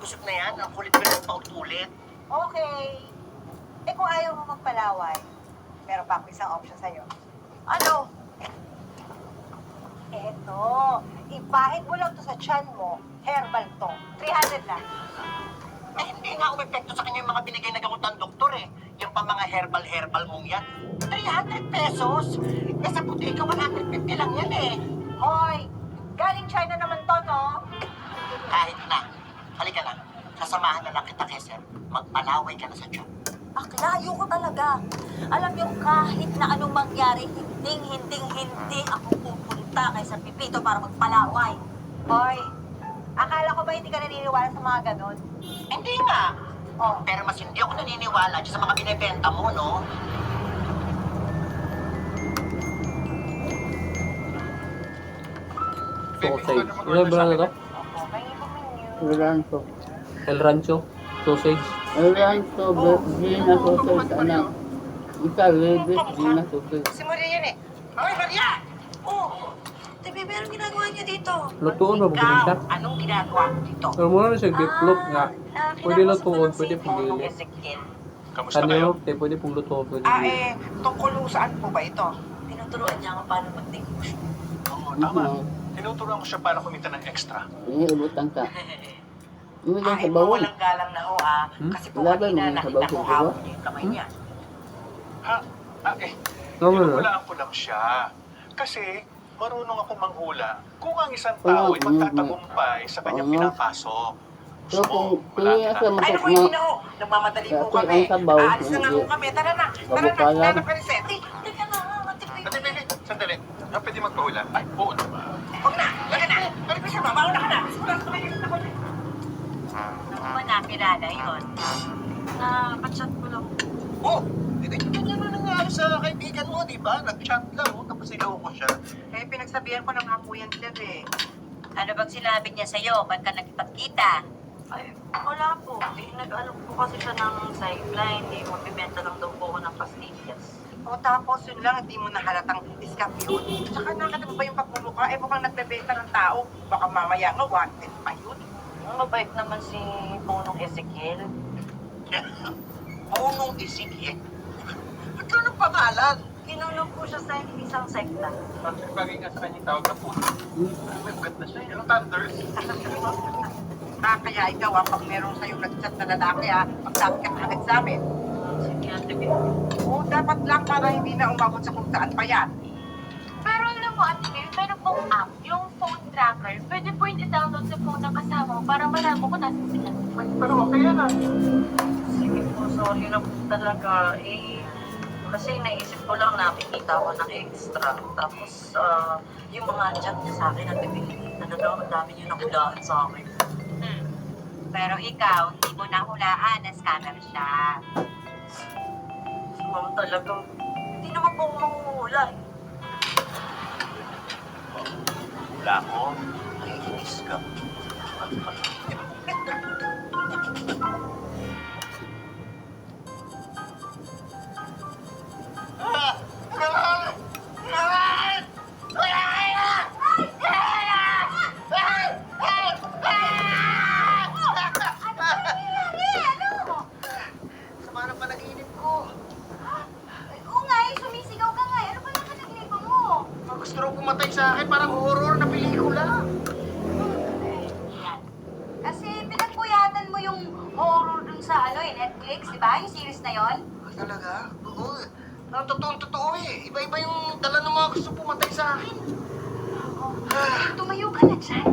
busog na yan. Ang kulit ko lang paulit-ulit. Okay. Eh kung ayaw mo magpalaway, meron pa ako isang option sa'yo. Ano? Eto, ipahid mo lang to sa tiyan mo, herbal to. 300 lang. Eh, hindi nga umepekto sa kanya yung mga binigay na gamot ng doktor eh. Yung pa mga herbal mong yan. 300 pesos? Eh, sa butika, 150 lang yan eh. Hoy, galing China naman to, no? Kahit na. Halika na. Kasamahan na lang kita, Keser. Magpalaway ka na sa tiyan. Akla, ayoko talaga. Alam niyo, kahit na anong mangyari, hindi ako pupunta kay San Pipito para magpalaway. Hoy, akala ko ba hindi ka naniniwala sa mga ganon? Hindi nga. Oh, Pero mas hindi ako naniniwala dyan sa mga binibenta mo, no? Sausage. Ano ba na to? okay, menu. El Rancho. El Rancho. Sausage. El Rancho, Gina Sausage, anak. Isa, Levis, Gina Sausage. Si Maria yan eh. Hoy, Maria! Oh, Tibi, anong ginagawa niyo dito? Lutuon ba Ikaw, pagkain siya? anong ginagawa mo dito? Pero muna na siya deplot nga. Pwede kinakausap lutuon, ko ng pwede sipon. pagkain. Ezekiel. Kamusta kayo? Ano, pwede pong lutuon, pwede. Tungkol saan po ba ito? Tinuturuan niya ako paano mag-negosyo. Oo, tama. Tinuturuan ko siya para kumita ng extra. Iniibutan ka. Hindi lang Ay, sa bawal. walang galang na ho ah. Hmm? Kasi po Wala ba kanina yung nakita sabaw ko sa hawak baba? niya yung kamay niya. Ha? Tama na. Tinutulaan ko lang siya. Kasi marunong ako manghula kung ang isang tao ay magtatagumpay sa kanyang pinapasok. So, kung wala tuloy ka sa Ay, naku, hindi na ho. Nagmamadali po Dati kami. ang sabaw, Aalis na nga ho hindi. kami. Tara na. Tara na. Babukalan. Tara na, Periset. Teka na, Tibi. Sandali. Pwede magpahula? Ay, oo naman. Huwag na. Laga na. Periset, mauna ka na. Siguro sa kanya ako. Naku, napirada yun. Napachat ko lang. Oh, ganyan na nangyari sa kaibigan mo, di ba? Nag-chat lang, tapos niloko siya. Eh, pinagsabihan ko na nga po yan, Dev eh. Ano bang sinabi niya sa'yo? Ba't ka nagpagkita? Ay, wala po. Nag-alok po kasi siya ng sideline. Magbibenta lang daw po ako ng pastillas. O tapos yun lang, hindi mo nahalatang iskap yun. Tsaka nakita mo ba yung pagmumukha? Eh, mukhang nagbebenta ng tao. Baka mamaya nga, wanted pa yun. Mabait naman si Punong Ezekiel. Punong Ezekiel. Ba't ka nang pangalan? Kinulong po siya sa isang sekta. Bagay nga sa kanyang tawag na puno. May ugat na siya. Anong thunders? Kaya ikaw, pag meron sa'yo nag-chat na lalaki, magsabi ka agad sa amin. Sige, Ate Bea. O, dapat lang para hindi na umabot sa kung saan pa yan. Pero alam mo, Ate May, meron pong app, yung phone tracker. Pwede po yung i-download sa phone ng kasama mo para malaman ko nasa sila. Pero okay yan ah. Sige po, sorry na po talaga. Kasi naisip ko lang nakikita ko ng extra. Tapos, yung mga chat niya sa akin, Ate Bea, talagang ang dami niya nakulaan sa akin. Pero ikaw, hindi mo nahulaan na scammer siya. Si Ma'am talagang, hindi naman po ako manghuhula eh. Wala ko. Naiinis ka. Sama ng panaginip ko. Oo nga, sumisigaw ka nga. Ano ba yung panaglipa mo? Gusto raw pumatay sa akin, parang horror na pelikula. Kasi pinagpuyatan mo yung horror dun sa Netflix, di ba? Yung series na yon. Talaga? Oo. Ang totoo eh. Iba-iba yung dala ng mga gusto pumatay sa akin. Tumayo ka na dyan